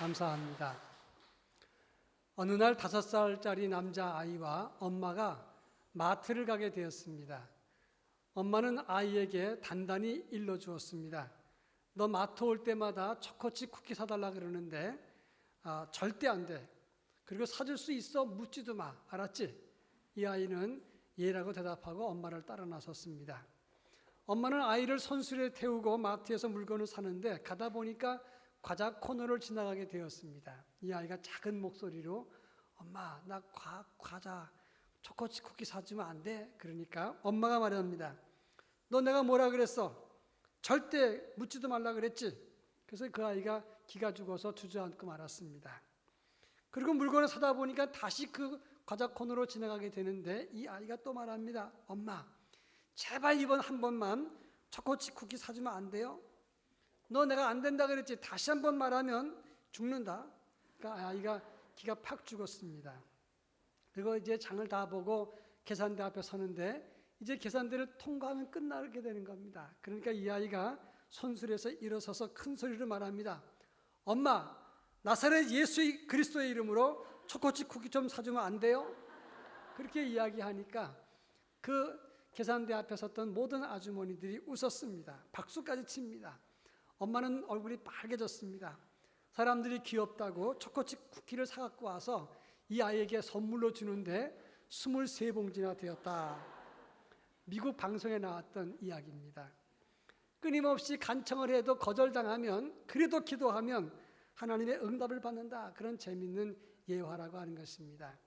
감사합니다. 어느 날 5살짜리 남자아이와 엄마가 마트를 가게 되었습니다. 엄마는 아이에게 단단히 일러주었습니다. 너 마트 올 때마다 초코칩 쿠키 사달라 그러는데 절대 안 돼. 그리고 사줄 수 있어 묻지도 마. 알았지? 이 아이는 예라고 대답하고 엄마를 따라 나섰습니다. 엄마는 아이를 손수레에 태우고 마트에서 물건을 사는데 가다 보니까 과자 코너를 지나가게 되었습니다. 이 아이가 작은 목소리로 엄마 나 과자 초코칩 쿠키 사주면 안 돼? 그러니까 엄마가 말합니다. 너 내가 뭐라 그랬어? 절대 묻지도 말라 그랬지? 그래서 그 아이가 기가 죽어서 주저앉고 말았습니다. 그리고 물건을 사다 보니까 다시 그 과자 코너로 지나가게 되는데 이 아이가 또 말합니다. 엄마 제발 이번 한 번만 초코칩 쿠키 사주면 안 돼요? 너 내가 안 된다 그랬지? 다시 한 번 말하면 죽는다. 그러니까 아이가 기가 팍 죽었습니다. 그리고 이제 장을 다 보고 계산대 앞에 서는데 이제 계산대를 통과하면 끝나게 되는 겁니다. 그러니까 이 아이가 손수레에서 일어서서 큰 소리로 말합니다. 엄마 나사렛 예수 그리스도의 이름으로 초코칩 쿠키 좀 사주면 안 돼요? 그렇게 이야기하니까 그 계산대 앞에 섰던 모든 아주머니들이 웃었습니다. 박수까지 칩니다. 엄마는 얼굴이 빨개졌습니다. 사람들이 귀엽다고 초코칩 쿠키를 사갖고 와서 이 아이에게 선물로 주는데 23봉지나 되었다. 미국 방송에 나왔던 이야기입니다. 끊임없이 간청을 해도 거절당하면 그래도 기도하면 하나님의 응답을 받는다. 그런 재미있는 예화라고 하는 것입니다.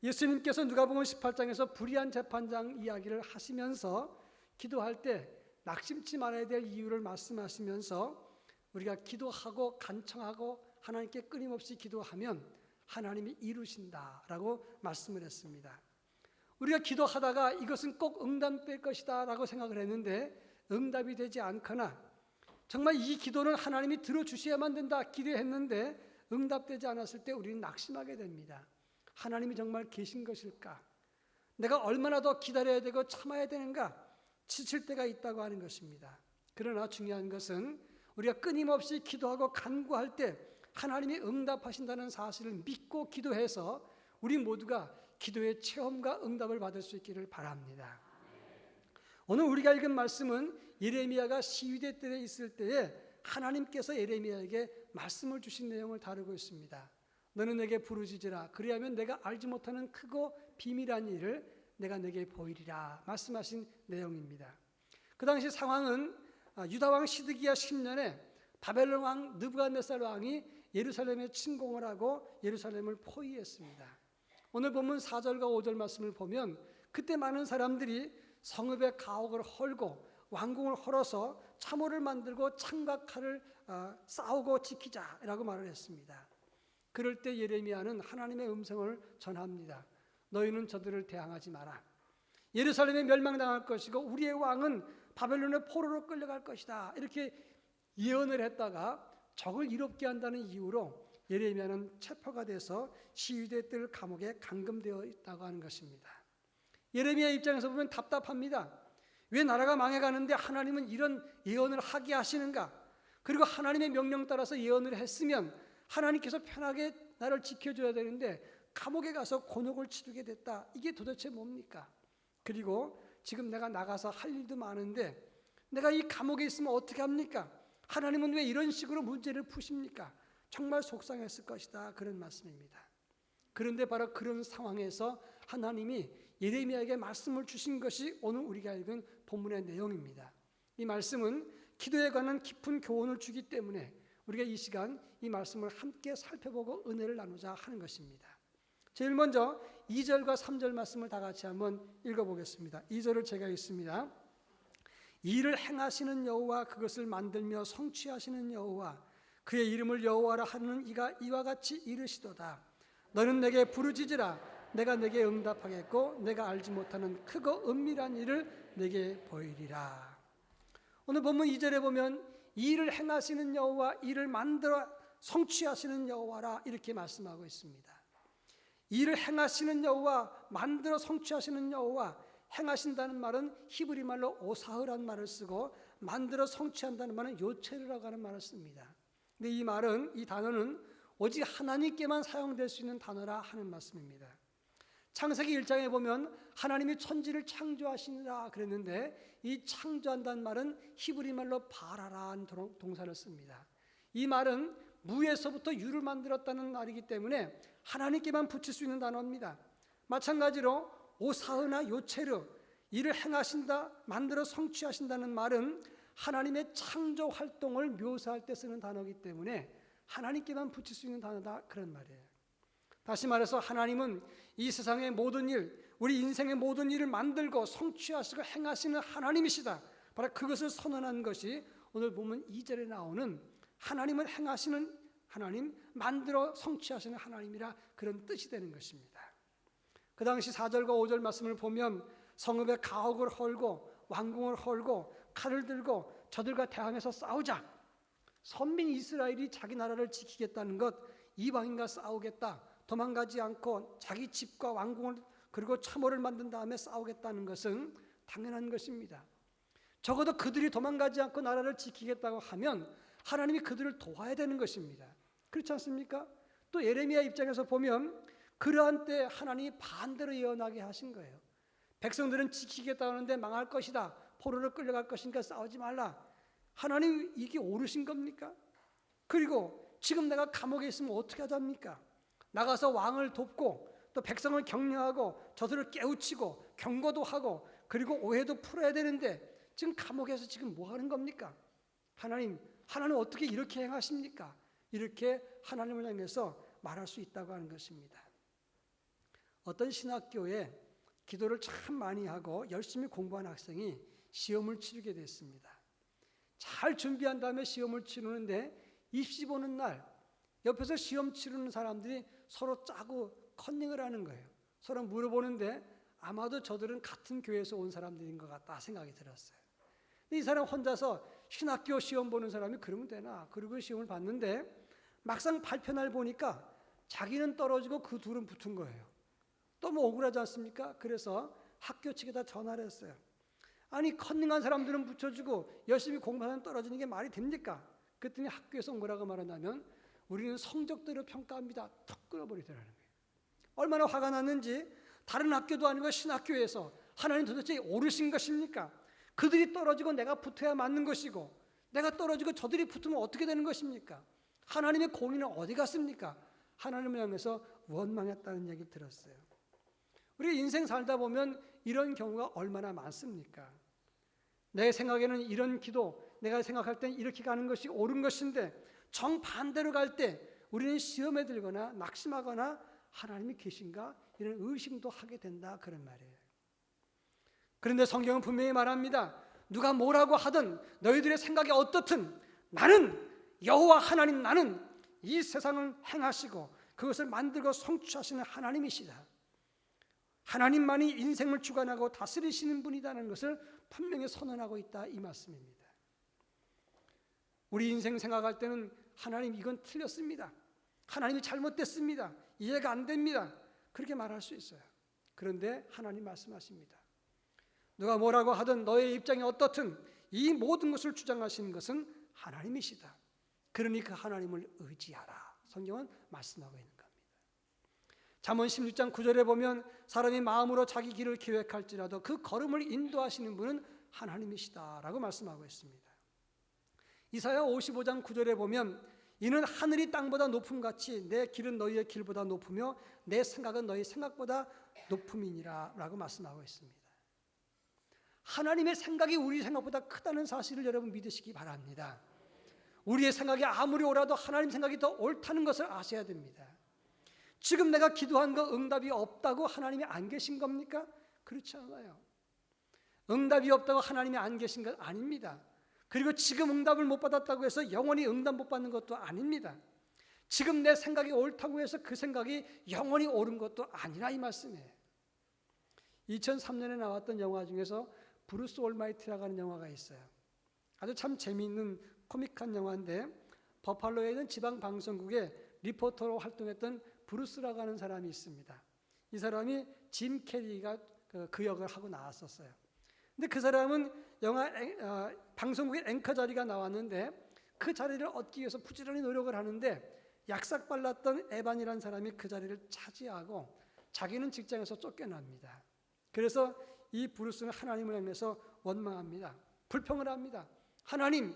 예수님께서 누가복음 18장에서 불의한 재판장 이야기를 하시면서 기도할 때 낙심치 말아야 될 이유를 말씀하시면서 우리가 기도하고 간청하고 하나님께 끊임없이 기도하면 하나님이 이루신다라고 말씀을 했습니다. 우리가 기도하다가 이것은 꼭 응답될 것이다 라고 생각을 했는데 응답이 되지 않거나 정말 이 기도는 하나님이 들어주셔야만 된다 기도했는데 응답되지 않았을 때 우리는 낙심하게 됩니다. 하나님이 정말 계신 것일까? 내가 얼마나 더 기다려야 되고 참아야 되는가? 지칠 때가 있다고 하는 것입니다. 그러나 중요한 것은 우리가 끊임없이 기도하고 간구할 때 하나님이 응답하신다는 사실을 믿고 기도해서 우리 모두가 기도의 체험과 응답을 받을 수 있기를 바랍니다. 오늘 우리가 읽은 말씀은 예레미야가 시위대 때 있을 때에 하나님께서 예레미야에게 말씀을 주신 내용을 다루고 있습니다. 너는 내게 부르짖으라. 그리하면 내가 알지 못하는 크고 비밀한 일을 내가 내게 보이리라 말씀하신 내용입니다. 그 당시 상황은 유다왕 시드기야 10년에 바벨론 왕 느부갓네살 왕이 예루살렘에 침공을 하고 예루살렘을 포위했습니다. 오늘 본문 4절과 5절 말씀을 보면 그때 많은 사람들이 성읍의 가옥을 헐고 왕궁을 헐어서 참호를 만들고 창과 칼을 싸우고 지키자라고 말을 했습니다. 그럴 때 예레미야는 하나님의 음성을 전합니다. 너희는 저들을 대항하지 마라. 예루살렘에 멸망당할 것이고 우리의 왕은 바벨론의 포로로 끌려갈 것이다. 이렇게 예언을 했다가 적을 이롭게 한다는 이유로 예레미야는 체포가 돼서 시위대 뜰 감옥에 감금되어 있다고 하는 것입니다. 예레미야 입장에서 보면 답답합니다. 왜 나라가 망해가는데 하나님은 이런 예언을 하게 하시는가? 그리고 하나님의 명령 따라서 예언을 했으면 하나님께서 편하게 나를 지켜줘야 되는데 감옥에 가서 곤욕을 치르게 됐다. 이게 도대체 뭡니까? 그리고 지금 내가 나가서 할 일도 많은데 내가 이 감옥에 있으면 어떻게 합니까? 하나님은 왜 이런 식으로 문제를 푸십니까? 정말 속상했을 것이다. 그런 말씀입니다. 그런데 바로 그런 상황에서 하나님이 예레미야에게 말씀을 주신 것이 오늘 우리가 읽은 본문의 내용입니다. 이 말씀은 기도에 관한 깊은 교훈을 주기 때문에 우리가 이 시간 이 말씀을 함께 살펴보고 은혜를 나누자 하는 것입니다. 제일 먼저 2절과 3절 말씀을 다 같이 한번 읽어보겠습니다. 2절을 제가 읽습니다. 이를 행하시는 여호와 그것을 만들며 성취하시는 여호와 그의 이름을 여호와라 하는 이가 이와 같이 이르시도다. 너는 내게 부르짖으라. 내가 내게 응답하겠고 내가 알지 못하는 크고 은밀한 일을 내게 보이리라. 오늘 본문 2절에 보면 이 일을 행하시는 여호와 이를 만들어 성취하시는 여호와라 이렇게 말씀하고 있습니다. 이 일을 행하시는 여호와 만들어 성취하시는 여호와 행하신다는 말은 히브리 말로 오사흐라는 말을 쓰고 만들어 성취한다는 말은 요체르라고 하는 말을 씁니다. 근데 이 단어는 오직 하나님께만 사용될 수 있는 단어라 하는 말씀입니다. 창세기 1장에 보면 하나님이 천지를 창조하시니라 그랬는데 이 창조한다는 말은 히브리 말로 바라라는 동사를 씁니다. 이 말은 무에서부터 유를 만들었다는 말이기 때문에 하나님께만 붙일 수 있는 단어입니다. 마찬가지로 오사흐나 요체르, 이를 행하신다, 만들어 성취하신다는 말은 하나님의 창조 활동을 묘사할 때 쓰는 단어이기 때문에 하나님께만 붙일 수 있는 단어다 그런 말이에요. 다시 말해서 하나님은 이 세상의 모든 일, 우리 인생의 모든 일을 만들고 성취하시고 행하시는 하나님이시다. 바로 그것을 선언한 것이 오늘 보면 2절에 나오는 하나님을 행하시는 하나님, 만들어 성취하시는 하나님이라 그런 뜻이 되는 것입니다. 그 당시 4절과 5절 말씀을 보면 성읍에 가옥을 헐고 왕궁을 헐고 칼을 들고 저들과 대항해서 싸우자. 선민 이스라엘이 자기 나라를 지키겠다는 것, 이방인과 싸우겠다, 도망가지 않고 자기 집과 왕궁을 그리고 참호를 만든 다음에 싸우겠다는 것은 당연한 것입니다. 적어도 그들이 도망가지 않고 나라를 지키겠다고 하면 하나님이 그들을 도와야 되는 것입니다. 그렇지 않습니까? 또 예레미야 입장에서 보면 그러한 때 하나님이 반대로 예언하게 하신 거예요. 백성들은 지키겠다 하는데 망할 것이다, 포로로 끌려갈 것이니까 싸우지 말라. 하나님 이게 옳으신 겁니까? 그리고 지금 내가 감옥에 있으면 어떻게 하답니까? 나가서 왕을 돕고 또 백성을 격려하고 저들을 깨우치고 경고도 하고 그리고 오해도 풀어야 되는데 지금 감옥에서 지금 뭐 하는 겁니까? 하나님 어떻게 이렇게 행하십니까? 이렇게 하나님을 향해서 말할 수 있다고 하는 것입니다. 어떤 신학교에 기도를 참 많이 하고 열심히 공부한 학생이 시험을 치르게 됐습니다. 잘 준비한 다음에 시험을 치르는데 입시 보는 날 옆에서 시험 치르는 사람들이 서로 짜고 컨닝을 하는 거예요. 서로 물어보는데 아마도 저들은 같은 교회에서 온 사람들인 것 같다 생각이 들었어요. 이 사람 혼자서 신학교 시험 보는 사람이 그러면 되나? 그리고 시험을 봤는데 막상 발표날 보니까 자기는 떨어지고 그 둘은 붙은 거예요. 너무 억울하지 않습니까? 그래서 학교 측에다 전화를 했어요. 아니 컨닝한 사람들은 붙여주고 열심히 공부하는 떨어지는 게 말이 됩니까? 그랬더니 학교에서 뭐라고 말하냐면 우리는 성적대로 평가합니다. 턱 끊어버리더라는 거예요. 얼마나 화가 났는지 다른 학교도 아니고 신학교에서 하나님 도대체 옳으신 것입니까? 그들이 떨어지고 내가 붙어야 맞는 것이고 내가 떨어지고 저들이 붙으면 어떻게 되는 것입니까? 하나님의 공의는 어디 갔습니까? 하나님을 향해서 원망했다는 얘기를 들었어요. 우리 인생 살다 보면 이런 경우가 얼마나 많습니까? 내 생각에는 이런 기도, 내가 생각할 땐 이렇게 가는 것이 옳은 것인데 정반대로 갈 때 우리는 시험에 들거나 낙심하거나 하나님이 계신가? 이런 의심도 하게 된다 그런 말이에요. 그런데 성경은 분명히 말합니다. 누가 뭐라고 하든 너희들의 생각이 어떻든 나는 여호와 하나님, 나는 이 세상을 행하시고 그것을 만들고 성취하시는 하나님이시다. 하나님만이 인생을 주관하고 다스리시는 분이라는 것을 분명히 선언하고 있다 이 말씀입니다. 우리 인생 생각할 때는 하나님 이건 틀렸습니다. 하나님이 잘못됐습니다. 이해가 안 됩니다. 그렇게 말할 수 있어요. 그런데 하나님 말씀하십니다. 누가 뭐라고 하든 너의 입장이 어떻든 이 모든 것을 주장하시는 것은 하나님이시다. 그러니 그 하나님을 의지하라. 성경은 말씀하고 있는 겁니다. 잠언 16장 9절에 보면 사람이 마음으로 자기 길을 계획할지라도 그 걸음을 인도하시는 분은 하나님이시다라고 말씀하고 있습니다. 이사야 55장 9절에 보면 이는 하늘이 땅보다 높음같이 내 길은 너희의 길보다 높으며 내 생각은 너희 생각보다 높음이니라 라고 말씀하고 있습니다. 하나님의 생각이 우리 생각보다 크다는 사실을 여러분 믿으시기 바랍니다. 우리의 생각이 아무리 옳아도 하나님 생각이 더 옳다는 것을 아셔야 됩니다. 지금 내가 기도한 거 응답이 없다고 하나님이 안 계신 겁니까? 그렇지 않아요. 응답이 없다고 하나님이 안 계신 것 아닙니다. 그리고 지금 응답을 못 받았다고 해서 영원히 응답 못 받는 것도 아닙니다. 지금 내 생각이 옳다고 해서 그 생각이 영원히 옳은 것도 아니라 이 말씀이에요. 2003년에 나왔던 영화 중에서 브루스 올마이트라고 하는 영화가 있어요. 아주 참 재미있는 코믹한 영화인데 버팔로에 있는 지방 방송국에 리포터로 활동했던 브루스라고 하는 사람이 있습니다. 이 사람이 짐 캐리가 그 역을 하고 나왔었어요. 근데 그 사람은 영화 방송국의 앵커 자리가 나왔는데 그 자리를 얻기 위해서 부지런히 노력을 하는데 약삭발랐던 에반이라는 사람이 그 자리를 차지하고 자기는 직장에서 쫓겨납니다. 그래서 이 브루스는 하나님을 향해서 원망합니다. 불평을 합니다. 하나님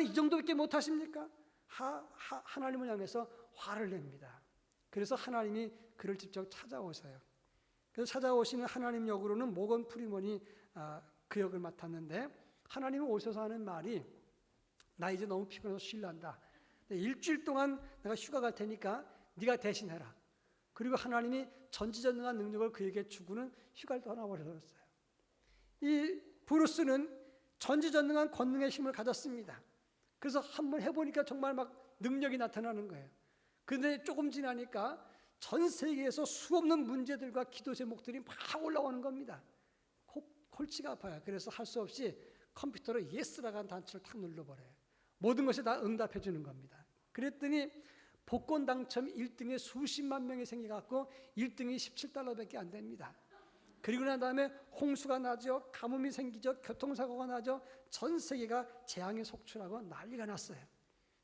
이 정도밖에 못하십니까? 하나님을 향해서 화를 냅니다. 그래서 하나님이 그를 직접 찾아오세요. 그래서 찾아오시는 하나님 역으로는 모건 프리먼이 그 역을 맡았는데, 하나님이 오셔서 하는 말이 나 이제 너무 피곤해서 쉴란다. 일주일 동안 내가 휴가 갈 테니까 네가 대신해라. 그리고 하나님이 전지전능한 능력을 그에게 주고는 휴가를 떠나버렸어요. 이 브루스는 전지전능한 권능의 힘을 가졌습니다. 그래서 한번 해보니까 정말 막 능력이 나타나는 거예요. 그런데 조금 지나니까 전 세계에서 수없는 문제들과 기도 제목들이 막 올라오는 겁니다. 골치가 아파요. 그래서 할 수 없이 컴퓨터로 예스라고 하는 단추를 탁 눌러버려요. 모든 것이 다 응답해 주는 겁니다. 그랬더니 복권 당첨 1등에 수십만 명이 생겨갖고 1등이 $17밖에 안 됩니다. 그리고 난 다음에 홍수가 나죠. 가뭄이 생기죠. 교통사고가 나죠. 전 세계가 재앙에 속출하고 난리가 났어요.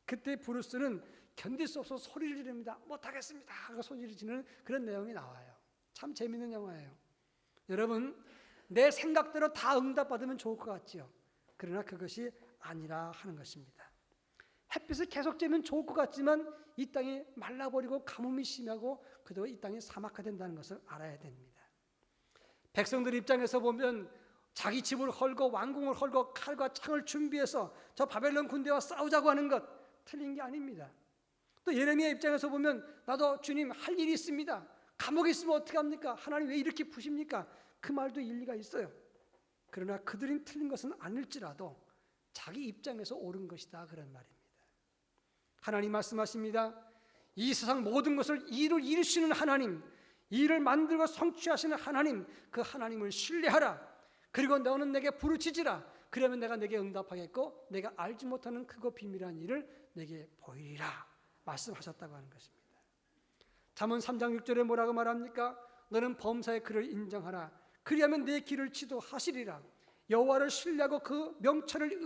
그때 브루스는 견딜 수 없어서 소리를 지릅니다. 못하겠습니다 하고 소리를 지르는 그런 내용이 나와요. 참 재밌는 영화예요. 여러분, 내 생각대로 다 응답받으면 좋을 것 같지요. 그러나 그것이 아니라 하는 것입니다. 햇빛을 계속 쬐면 좋을 것 같지만 이 땅이 말라버리고 가뭄이 심하고 그도 이 땅이 사막화된다는 것을 알아야 됩니다. 백성들 입장에서 보면 자기 집을 헐고 왕궁을 헐고 칼과 창을 준비해서 저 바벨론 군대와 싸우자고 하는 것 틀린 게 아닙니다. 또 예레미야 입장에서 보면 나도 주님 할 일이 있습니다. 감옥에 있으면 어떻게 합니까? 하나님 왜 이렇게 푸십니까? 그 말도 일리가 있어요. 그러나 그들이 틀린 것은 아닐지라도 자기 입장에서 옳은 것이다 그런 말입니다. 하나님 말씀하십니다. 이 세상 모든 것을 이를 이루시는 하나님, 이를 만들고 성취하시는 하나님, 그 하나님을 신뢰하라. 그리고 너는 내게 부르짖으라. 그러면 내가 내게 응답하겠고 내가 알지 못하는 크고 비밀한 일을 내게 보이리라 말씀하셨다고 하는 것입니다. 잠언 3장 6절에 뭐라고 말합니까? 너는 범사의 그를 인정하라. 그리하면 내 길을 지도하시리라. 여호와를 신뢰하고 그 명철을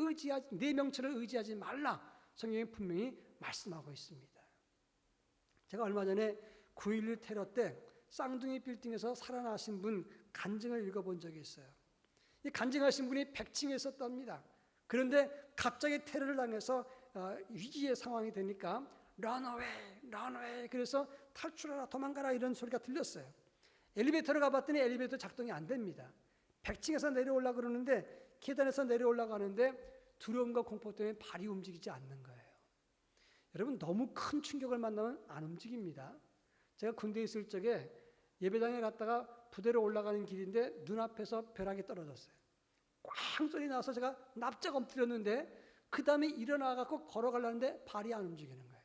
내 명철을 의지하지 말라. 성경이 분명히 말씀하고 있습니다. 제가 얼마 전에 9.11 테러 때 쌍둥이 빌딩에서 살아나신 분 간증을 읽어본 적이 있어요. 이 간증하신 분이 100층에 있었답니다. 그런데 갑자기 테러를 당해서 위기의 상황이 되니까 런어웨이 그래서 탈출하라 도망가라 이런 소리가 들렸어요. 엘리베이터를 가봤더니 엘리베이터 작동이 안 됩니다. 100층에서 내려오려고 그러는데 계단에서 내려오려고 하는데 두려움과 공포 때문에 발이 움직이지 않는 거예요. 여러분, 너무 큰 충격을 만나면 안 움직입니다. 제가 군대에 있을 적에 예배당에 갔다가 부대로 올라가는 길인데 눈앞에서 벼락이 떨어졌어요. 꽝 소리 나서 제가 납작 엎드렸는데 그 다음에 일어나갖고 걸어가려는데 발이 안 움직이는 거예요.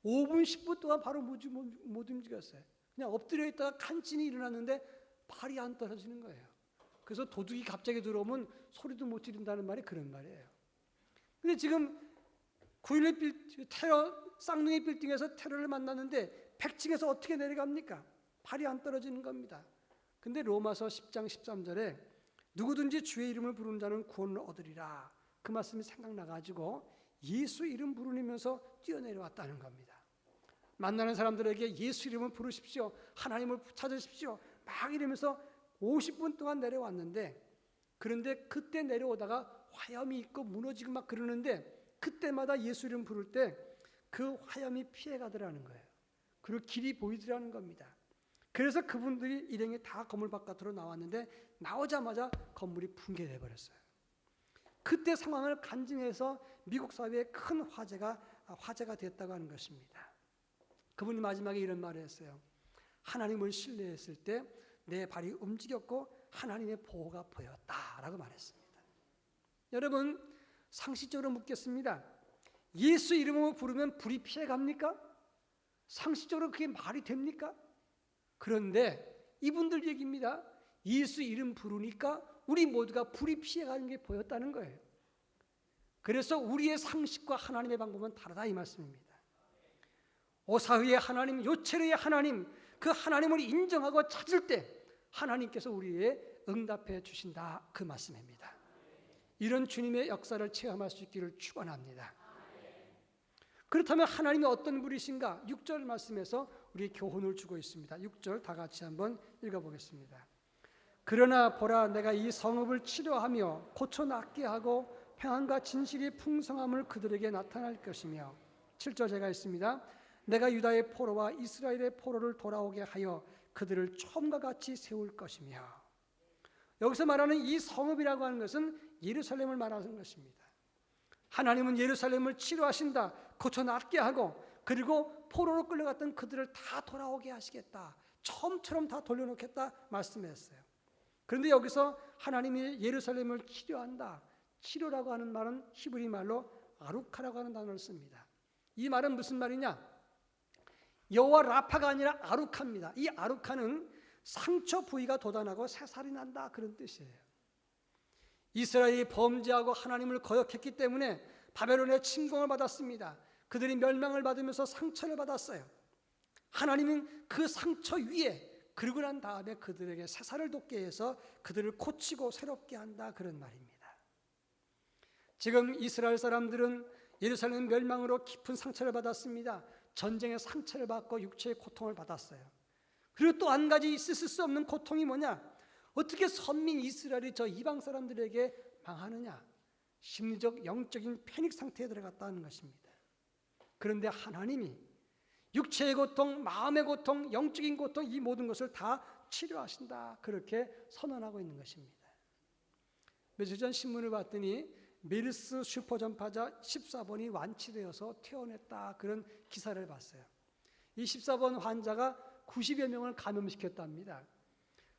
5분 10분 동안 바로 못 움직였어요. 그냥 엎드려 있다가 간신히 일어났는데 발이 안 떨어지는 거예요. 그래서 도둑이 갑자기 들어오면 소리도 못 지른다는 말이 그런 말이에요. 근데 지금 9.11 테러 쌍둥이 빌딩에서 테러를 만났는데 100층에서 어떻게 내려갑니까? 발이 안 떨어지는 겁니다. 근데 로마서 10장 13절에 누구든지 주의 이름을 부르는 자는 구원을 얻으리라. 그 말씀이 생각나가지고 예수 이름 부르면서 뛰어내려왔다는 겁니다. 만나는 사람들에게 예수 이름을 부르십시오. 하나님을 찾으십시오. 막 이러면서 50분 동안 내려왔는데, 그런데 그때 내려오다가 화염이 있고 무너지고 막 그러는데 그때마다 예수 이름 부를 때 그 화염이 피해가더라는 거예요. 그리고 길이 보이더라는 겁니다. 그래서 그분들이 일행이 다 건물 바깥으로 나왔는데 나오자마자 건물이 붕괴돼 버렸어요. 그때 상황을 간증해서 미국 사회에 큰 화제가 됐다고 하는 것입니다. 그분이 마지막에 이런 말을 했어요. 하나님을 신뢰했을 때 내 발이 움직였고 하나님의 보호가 보였다라고 말했습니다. 여러분, 상식적으로 묻겠습니다. 예수 이름으로 부르면 불이 피해갑니까? 상식적으로 그게 말이 됩니까? 그런데 이분들 얘기입니다. 예수 이름 부르니까 우리 모두가 불이 피해가는 게 보였다는 거예요. 그래서 우리의 상식과 하나님의 방법은 다르다 이 말씀입니다. 오사의의 하나님, 요체르의 하나님, 그 하나님을 인정하고 찾을 때 하나님께서 우리의 응답해 주신다 그 말씀입니다. 이런 주님의 역사를 체험할 수 있기를 축원합니다. 그렇다면 하나님이 어떤 분이신가? 6절 말씀에서 우리 교훈을 주고 있습니다. 6절 다 같이 한번 읽어보겠습니다. 그러나 보라, 내가 이 성읍을 치료하며 고쳐 낫게 하고 평안과 진실이 풍성함을 그들에게 나타날 것이며, 7절 제가 있습니다. 내가 유다의 포로와 이스라엘의 포로를 돌아오게 하여 그들을 처음과 같이 세울 것이며. 여기서 말하는 이 성읍이라고 하는 것은 예루살렘을 말하는 것입니다. 하나님은 예루살렘을 치료하신다, 고쳐 낫게 하고, 그리고 포로로 끌려갔던 그들을 다 돌아오게 하시겠다, 처음처럼 다 돌려놓겠다 말씀했어요. 그런데 여기서 하나님이 예루살렘을 치료한다, 치료라고 하는 말은 히브리 말로 아루카라고 하는 단어를 씁니다. 이 말은 무슨 말이냐? 여호와 라파가 아니라 아루카입니다. 이 아루카는 상처 부위가 돋아나고 새살이 난다, 그런 뜻이에요. 이스라엘이 범죄하고 하나님을 거역했기 때문에 바벨론의 침공을 받았습니다. 그들이 멸망을 받으면서 상처를 받았어요. 하나님은 그 상처 위에 그러고 난 다음에 그들에게 새살을 돋게 해서 그들을 고치고 새롭게 한다, 그런 말입니다. 지금 이스라엘 사람들은 예루살렘 멸망으로 깊은 상처를 받았습니다. 전쟁의 상처를 받고 육체의 고통을 받았어요. 그리고 또 한 가지 있을 수 없는 고통이 뭐냐? 어떻게 선민 이스라엘이 저 이방 사람들에게 망하느냐? 심리적 영적인 패닉 상태에 들어갔다는 것입니다. 그런데 하나님이 육체의 고통, 마음의 고통, 영적인 고통, 이 모든 것을 다 치료하신다, 그렇게 선언하고 있는 것입니다. 며칠 전 신문을 봤더니 메르스 슈퍼전파자 14번이 완치되어서 퇴원했다, 그런 기사를 봤어요. 이 14번 환자가 90여 명을 감염시켰답니다.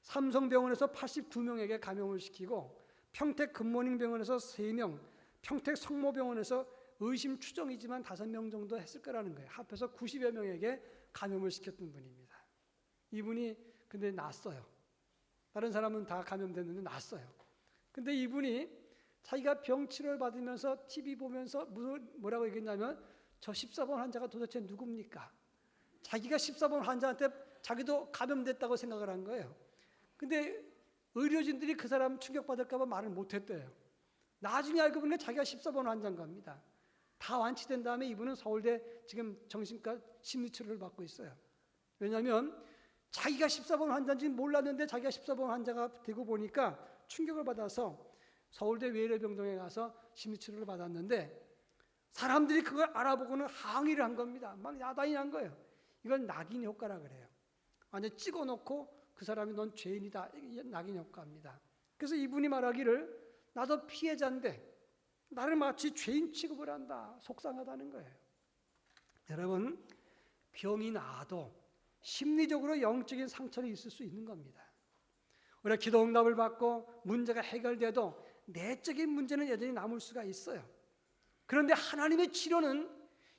삼성병원에서 82명에게 감염을 시키고, 평택 굿모닝 병원에서 3명, 평택 성모병원에서 의심 추정이지만 5명 정도 했을 거라는 거예요. 합해서 90여 명에게 감염을 시켰던 분입니다. 이분이 근데 낫어요. 다른 사람은 다 감염됐는데 낫어요. 근데 이분이 자기가 병치료를 받으면서 TV 보면서 뭐라고 얘기했냐면, 저 14번 환자가 도대체 누굽니까? 자기가 14번 환자한테 자기도 감염됐다고 생각을 한 거예요. 근데 의료진들이 그 사람 충격받을까 봐 말을 못했대요. 나중에 알고 보니까 자기가 14번 환자인 겁니다. 다 완치된 다음에 이분은 서울대 지금 정신과 심리치료를 받고 있어요. 왜냐하면 자기가 14번 환자인지 몰랐는데 자기가 14번 환자가 되고 보니까 충격을 받아서 서울대 외래병동에 가서 심리치료를 받았는데, 사람들이 그걸 알아보고는 항의를 한 겁니다. 막 야단이 난 거예요. 이건 낙인 효과라 그래요. 완전 찍어놓고 그 사람이 넌 죄인이다, 이게 낙인 효과입니다. 그래서 이분이 말하기를, 나도 피해자인데 나를 마치 죄인 취급을 한다, 속상하다는 거예요. 여러분, 병이 나아도 심리적으로 영적인 상처는 있을 수 있는 겁니다. 우리가 기도 응답을 받고 문제가 해결돼도 내적인 문제는 여전히 남을 수가 있어요. 그런데 하나님의 치료는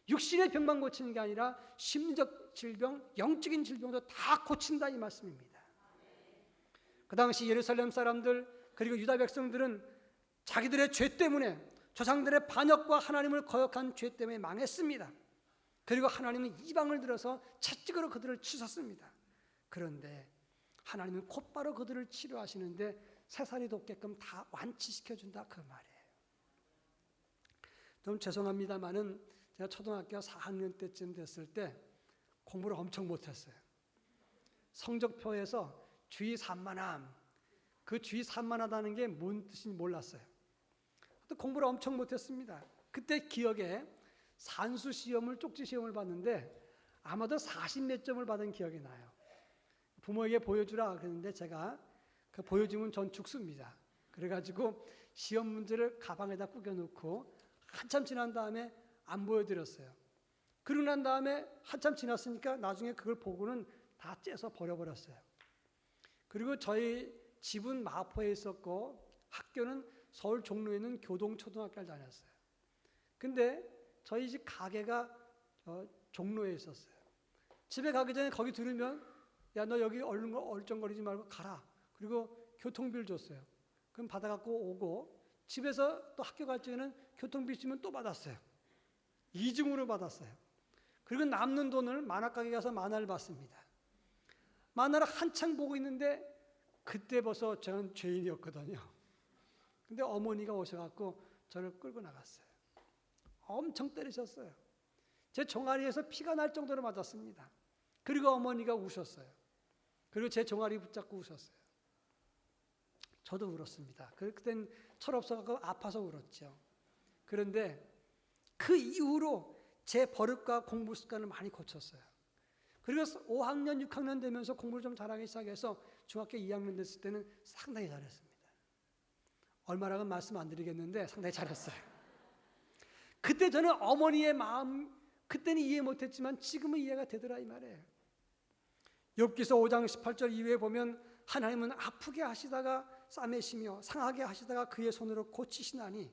육신의 병만 고치는 게 아니라 심리적 질병, 영적인 질병도 다 고친다, 이 말씀입니다. 그 당시 예루살렘 사람들 그리고 유다 백성들은 자기들의 죄 때문에, 조상들의 반역과 하나님을 거역한 죄 때문에 망했습니다. 그리고 하나님은 이방을 들어서 채찍으로 그들을 치셨습니다. 그런데 하나님은 곧바로 그들을 치료하시는데 새살이 돋게끔 다 완치시켜준다, 그 말이에요. 좀 죄송합니다만은 제가 초등학교 4학년 때쯤 됐을 때 공부를 엄청 못했어요. 성적표에서 주의 산만함, 그 주의 산만하다는 게 뭔 뜻인지 몰랐어요. 또 공부를 엄청 못했습니다. 그때 기억에 산수 시험을, 쪽지 시험을 봤는데 아마도 40몇 점을 받은 기억이 나요. 부모에게 보여주라 그랬는데 제가 그 보여주면 전 죽습니다. 그래가지고 시험 문제를 가방에다 구겨놓고 한참 지난 다음에 안 보여드렸어요. 그러고 난 다음에 한참 지났으니까 나중에 그걸 보고는 다 째서 버려버렸어요. 그리고 저희 집은 마포에 있었고 학교는 서울 종로에 있는 교동초등학교를 다녔어요. 근데 저희 집 가게가 종로에 있었어요. 집에 가기 전에 거기 들으면, 야, 너 여기 얼쩡거리지 말고 가라. 그리고 교통비를 줬어요. 그럼 받아갖고 오고, 집에서 또 학교 갈 적에는 교통비 주면 또 받았어요. 이중으로 받았어요. 그리고 남는 돈을 만화가게 가서 만화를 봤습니다. 만화를 한창 보고 있는데 그때 벌써 저는 죄인이었거든요. 근데 어머니가 오셔갖고 저를 끌고 나갔어요. 엄청 때리셨어요. 제 종아리에서 피가 날 정도로 맞았습니다. 그리고 어머니가 우셨어요. 그리고 제 종아리 붙잡고 우셨어요. 저도 울었습니다. 그땐 철없어서 아파서 울었죠. 그런데 그 이후로 제 버릇과 공부 습관을 많이 고쳤어요. 그리고 5학년, 6학년 되면서 공부를 좀 잘하기 시작해서 중학교 2학년 됐을 때는 상당히 잘했습니다. 얼마라고는 말씀 안 드리겠는데 상당히 잘했어요. 그때 저는 어머니의 마음, 그때는 이해 못했지만 지금은 이해가 되더라 이 말이에요. 욥기서 5장 18절 이후에 보면 하나님은 아프게 하시다가 싸매시며 상하게 하시다가 그의 손으로 고치시나니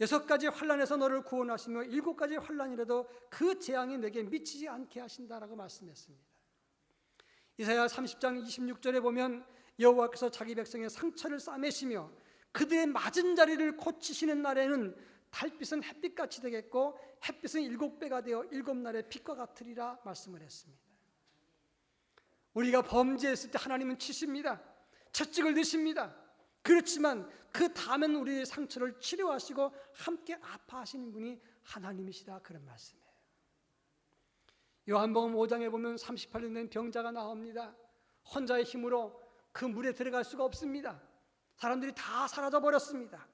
6가지 환난에서 너를 구원하시며 7가지 환난이라도 그 재앙이 내게 미치지 않게 하신다라고 말씀했습니다. 이사야 30장 26절에 보면 여호와께서 자기 백성의 상처를 싸매시며 그들의 맞은 자리를 고치시는 날에는 달빛은 햇빛같이 되겠고 햇빛은 7배가 되어 7날의 빛과 같으리라 말씀을 했습니다. 우리가 범죄했을 때 하나님은 치십니다. 채찍을 드십니다. 그렇지만 그 다음엔 우리의 상처를 치료하시고 함께 아파하시는 분이 하나님이시다 그런 말씀이에요. 요한복음 5장에 보면 38년 된 병자가 나옵니다. 혼자의 힘으로 그 물에 들어갈 수가 없습니다. 사람들이 다 사라져 버렸습니다.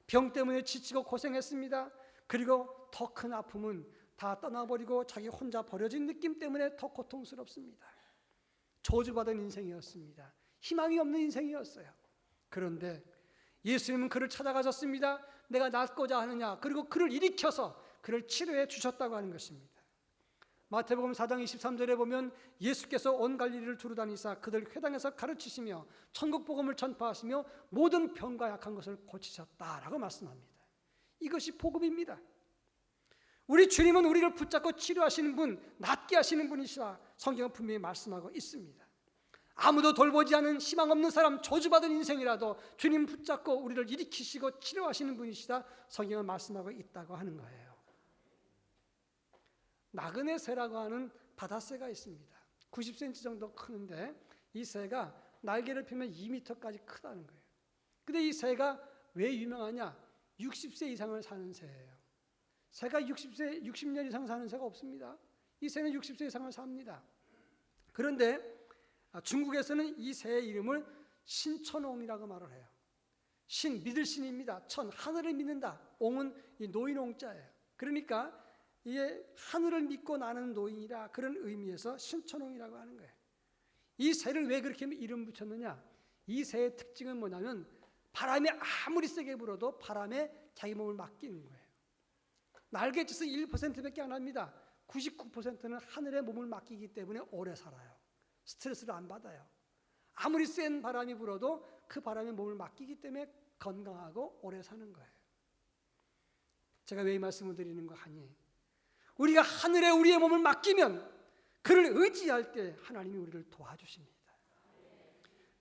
병 때문에 지치고 고생했습니다. 그리고 더 큰 아픔은 다 떠나버리고 자기 혼자 버려진 느낌 때문에 더 고통스럽습니다. 저주받은 인생이었습니다. 희망이 없는 인생이었어요. 그런데 예수님은 그를 찾아가셨습니다. 내가 낫고자 하느냐. 그리고 그를 일으켜서 그를 치료해 주셨다고 하는 것입니다. 마태복음 4장 23절에 보면 예수께서 온 갈릴리를 두루다니사 그들 회당에서 가르치시며 천국 복음을 전파하시며 모든 병과 약한 것을 고치셨다라고 말씀합니다. 이것이 복음입니다. 우리 주님은 우리를 붙잡고 치료하시는 분, 낫게 하시는 분이시라 성경은 분명히 말씀하고 있습니다. 아무도 돌보지 않은 희망 없는 사람, 저주받은 인생이라도 주님 붙잡고 우리를 일으키시고 치료하시는 분이시다 성경은 말씀하고 있다고 하는 거예요. 나그네 새라고 하는 바다새가 있습니다. 90cm 정도 크는데 이 새가 날개를 펴면 2m까지 크다는 거예요. 근데 이 새가 왜 유명하냐? 60세 이상을 사는 새예요. 새가 60년 이상 사는 새가 없습니다. 이 새는 60세 이상을 삽니다. 그런데 중국에서는 이 새의 이름을 신천옹이라고 말을 해요. 신, 믿을 신입니다. 천, 하늘을 믿는다. 옹은 이 노인옹자예요. 그러니까 이게 하늘을 믿고 나는 노인이라 그런 의미에서 신천옹이라고 하는 거예요. 이 새를 왜 그렇게 이름 붙였느냐? 이 새의 특징은 뭐냐면 바람이 아무리 세게 불어도 바람에 자기 몸을 맡기는 거예요. 날개짓은 1%밖에 안 합니다. 99%는 하늘에 몸을 맡기기 때문에 오래 살아요. 스트레스를 안 받아요. 아무리 센 바람이 불어도 그 바람에 몸을 맡기기 때문에 건강하고 오래 사는 거예요. 제가 왜 이 말씀을 드리는 거 하니? 우리가 하늘에 우리의 몸을 맡기면 그를 의지할 때 하나님이 우리를 도와주십니다.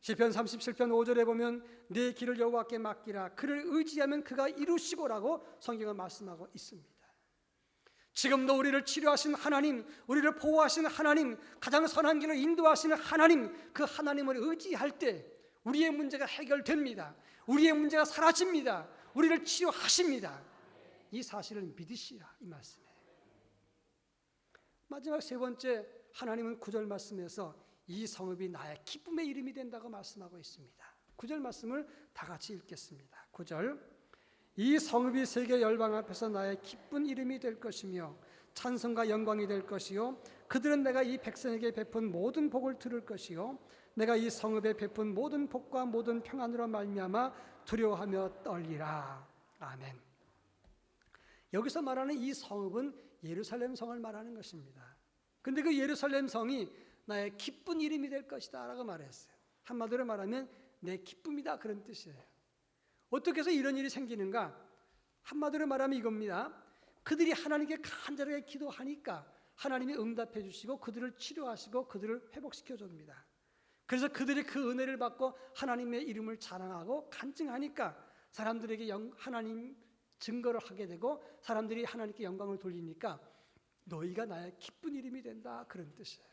시편 37편 5절에 보면 내 길을 여호와께 맡기라 그를 의지하면 그가 이루시고라고 성경은 말씀하고 있습니다. 지금도 우리를 치료하신 하나님, 우리를 보호하시는 하나님, 가장 선한 길로 인도하시는 하나님, 그 하나님을 의지할 때 우리의 문제가 해결됩니다. 우리의 문제가 사라집니다. 우리를 치료하십니다. 이 사실을 믿으시라 이 말씀이에요. 마지막 세 번째, 하나님은 9절 말씀에서 이 성읍이 나의 기쁨의 이름이 된다고 말씀하고 있습니다. 9절 말씀을 다 같이 읽겠습니다. 9절 이 성읍이 세계 열방 앞에서 나의 기쁜 이름이 될 것이며 찬송과 영광이 될 것이요 그들은 내가 이 백성에게 베푼 모든 복을 들을 것이요 내가 이 성읍에 베푼 모든 복과 모든 평안으로 말미암아 두려워하며 떨리라. 아멘. 여기서 말하는 이 성읍은 예루살렘 성을 말하는 것입니다. 근데 그 예루살렘 성이 나의 기쁜 이름이 될 것이다 라고 말했어요. 한마디로 말하면 내 기쁨이다 그런 뜻이에요. 어떻게 해서 이런 일이 생기는가? 한마디로 말하면 이겁니다. 그들이 하나님께 간절하게 기도하니까 하나님이 응답해 주시고 그들을 치료하시고 그들을 회복시켜 줍니다. 그래서 그들이 그 은혜를 받고 하나님의 이름을 자랑하고 간증하니까 사람들에게 하나님 증거를 하게 되고 사람들이 하나님께 영광을 돌리니까 너희가 나의 기쁜 이름이 된다 그런 뜻이에요.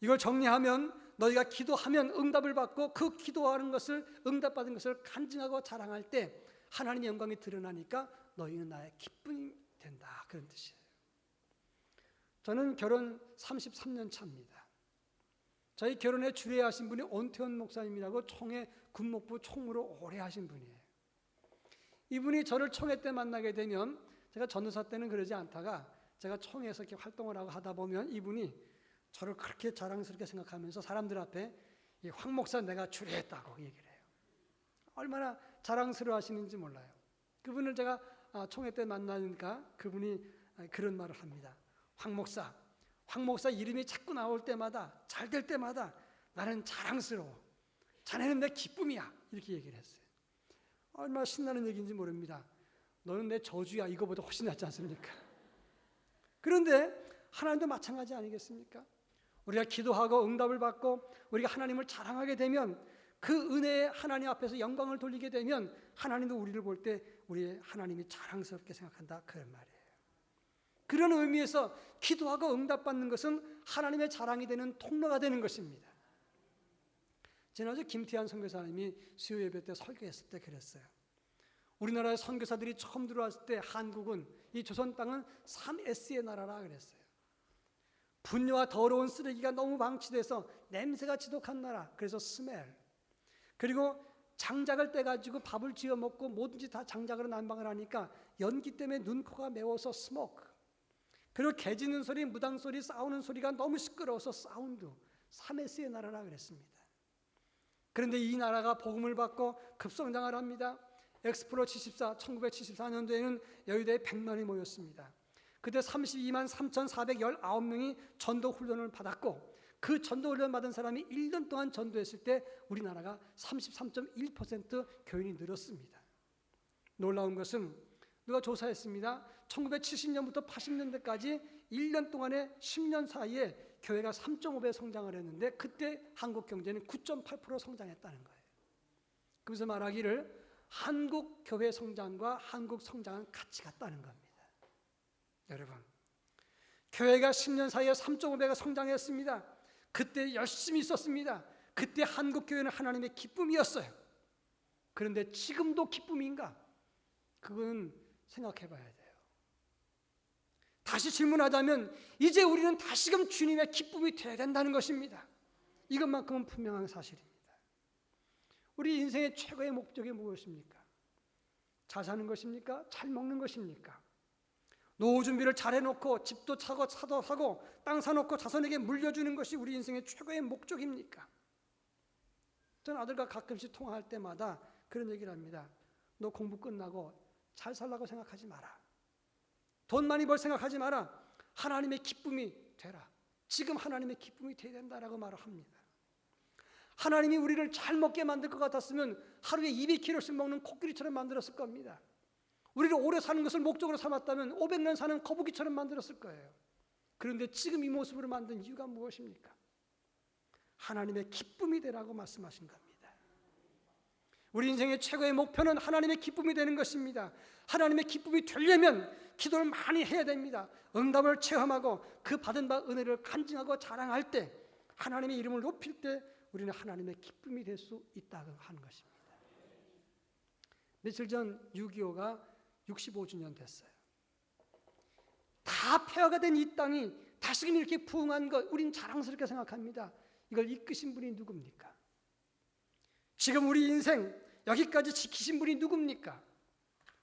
이걸 정리하면 너희가 기도하면 응답을 받고 그 기도하는 것을 응답받은 것을 간증하고 자랑할 때 하나님의 영광이 드러나니까 너희는 나의 기쁨이 된다 그런 뜻이에요. 저는 결혼 33년 차입니다. 저희 결혼에 주례하신 분이 온태원 목사님이라고 총회 군목부 총무로 오래 하신 분이에요. 이분이 저를 총회 때 만나게 되면, 제가 전도사 때는 그러지 않다가 제가 총회에서 이렇게 활동을 하고 하다 보면 이분이 저를 그렇게 자랑스럽게 생각하면서 사람들 앞에 이 황 목사 내가 주례했다고 얘기를 해요. 얼마나 자랑스러워 하시는지 몰라요. 그분을 제가 총회 때 만나니까 그분이 그런 말을 합니다. 황 목사 이름이 자꾸 나올 때마다, 잘 될 때마다 나는 자랑스러워. 자네는 내 기쁨이야. 이렇게 얘기를 했어요. 얼마나 신나는 얘기인지 모릅니다. 너는 내 저주야. 이거보다 훨씬 낫지 않습니까? 그런데 하나님도 마찬가지 아니겠습니까? 우리가 기도하고 응답을 받고 우리가 하나님을 자랑하게 되면, 그 은혜에 하나님 앞에서 영광을 돌리게 되면 하나님도 우리를 볼 때 우리 하나님이 자랑스럽게 생각한다, 그런 말이에요. 그런 의미에서 기도하고 응답받는 것은 하나님의 자랑이 되는 통로가 되는 것입니다. 지난주 김태환 선교사님이 수요 예배 때 설교했을 때 그랬어요. 우리나라의 선교사들이 처음 들어왔을 때 한국은, 이 조선 땅은 3S의 나라라 그랬어요. 분뇨와 더러운 쓰레기가 너무 방치돼서 냄새가 지독한 나라, 그래서 스멜. 그리고 장작을 떼가지고 밥을 지어 먹고 뭐든지 다 장작으로 난방을 하니까 연기 때문에 눈, 코가 매워서 스모크. 그리고 개 짖는 소리, 무당 소리, 싸우는 소리가 너무 시끄러워서 사운드. 3S의 나라라 그랬습니다. 그런데 이 나라가 복음을 받고 급성장을 합니다. 엑스플로 1974년도에는 여의도에 100만이 모였습니다. 그때 32만 3,419명이 전도 훈련을 받았고, 그 전도 훈련 받은 사람이 1년 동안 전도했을 때 우리나라가 33.1% 교인이 늘었습니다. 놀라운 것은 누가 조사했습니다. 1970년부터 80년대까지 1년 동안에 10년 사이에 교회가 3.5배 성장을 했는데, 그때 한국 경제는 9.8% 성장했다는 거예요. 그래서 말하기를 한국 교회 성장과 한국 성장은 같이 갔다는 겁니다. 여러분, 교회가 10년 사이에 3.5배가 성장했습니다. 그때 열심히 있었습니다. 그때 한국 교회는 하나님의 기쁨이었어요. 그런데 지금도 기쁨인가? 그건 생각해 봐야 돼요. 다시 질문하자면 이제 우리는 다시금 주님의 기쁨이 되어야 된다는 것입니다. 이것만큼은 분명한 사실입니다. 우리 인생의 최고의 목적이 무엇입니까? 잘 사는 것입니까? 잘 먹는 것입니까? 노후 준비를 잘 해놓고 집도 차고 차도 사고 땅 사놓고 자손에게 물려주는 것이 우리 인생의 최고의 목적입니까? 저는 아들과 가끔씩 통화할 때마다 그런 얘기를 합니다. 너 공부 끝나고 잘 살라고 생각하지 마라. 돈 많이 벌 생각하지 마라. 하나님의 기쁨이 되라. 지금 하나님의 기쁨이 되어야 된다라고 말을 합니다. 하나님이 우리를 잘 먹게 만들 것 같았으면 하루에 200kg씩 먹는 코끼리처럼 만들었을 겁니다. 우리를 오래 사는 것을 목적으로 삼았다면 500년 사는 거북이처럼 만들었을 거예요. 그런데 지금 이 모습으로 만든 이유가 무엇입니까? 하나님의 기쁨이 되라고 말씀하신 겁니다. 우리 인생의 최고의 목표는 하나님의 기쁨이 되는 것입니다. 하나님의 기쁨이 되려면 기도를 많이 해야 됩니다. 응답을 체험하고 그 받은 바 은혜를 간증하고 자랑할 때, 하나님의 이름을 높일 때 우리는 하나님의 기쁨이 될 수 있다고 하는 것입니다. 며칠 전 6.25가 65주년 됐어요. 다 폐허가 된 이 땅이 다시금 이렇게 부흥한 것, 우린 자랑스럽게 생각합니다. 이걸 이끄신 분이 누굽니까? 지금 우리 인생 여기까지 지키신 분이 누굽니까?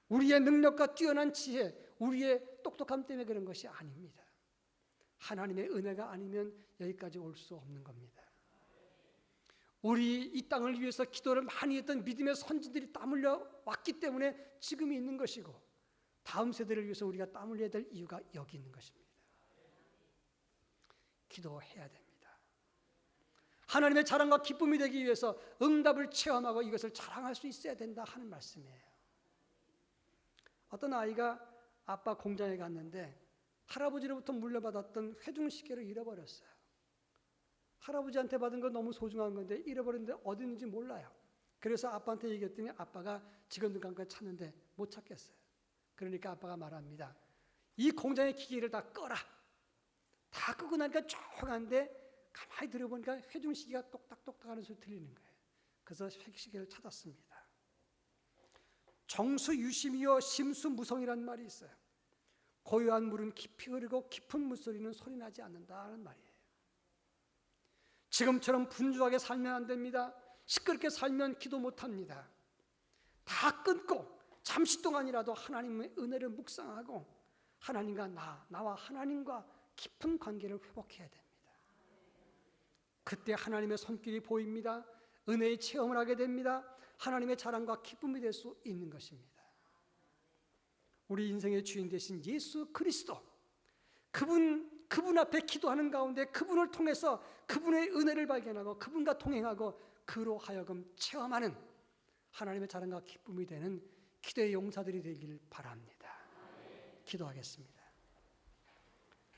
우리의 능력과 뛰어난 지혜, 우리의 똑똑함 때문에 그런 것이 아닙니다. 하나님의 은혜가 아니면 여기까지 올 수 없는 겁니다. 우리 이 땅을 위해서 기도를 많이 했던 믿음의 선지들이 땀 흘려 왔기 때문에 지금이 있는 것이고, 다음 세대를 위해서 우리가 땀 흘려야 될 이유가 여기 있는 것입니다. 기도해야 됩니다. 하나님의 자랑과 기쁨이 되기 위해서 응답을 체험하고 이것을 자랑할 수 있어야 된다 하는 말씀이에요. 어떤 아이가 아빠 공장에 갔는데 할아버지로부터 물려받았던 회중시계를 잃어버렸어요. 할아버지한테 받은 건 너무 소중한 건데 잃어버렸는데 어디 있는지 몰라요. 그래서 아빠한테 얘기했더니 아빠가 직원들 간까지 찾는데 못 찾겠어요. 그러니까 아빠가 말합니다. 이 공장의 기계를 다 꺼라. 다 끄고 나니까 조용한데 가만히 들어보니까 회중시계가 똑딱똑딱 하는 소리 들리는 거예요. 그래서 회중시계를 찾았습니다. 정수유심이여 심수무성이라는 말이 있어요. 고요한 물은 깊이 흐르고 깊은 물소리는 소리나지 않는다는 말이에요. 지금처럼 분주하게 살면 안 됩니다. 시끄럽게 살면 기도 못합니다. 다 끊고 잠시 동안이라도 하나님의 은혜를 묵상하고 하나님과 나와 하나님과 깊은 관계를 회복해야 됩니다. 그때 하나님의 손길이 보입니다. 은혜의 체험을 하게 됩니다. 하나님의 자랑과 기쁨이 될 수 있는 것입니다. 우리 인생의 주인 되신 예수 그리스도, 그분 앞에 기도하는 가운데 그분을 통해서 그분의 은혜를 발견하고 그분과 동행하고 그로 하여금 체험하는 하나님의 자랑과 기쁨이 되는 기도의 용사들이 되길 바랍니다. 기도하겠습니다.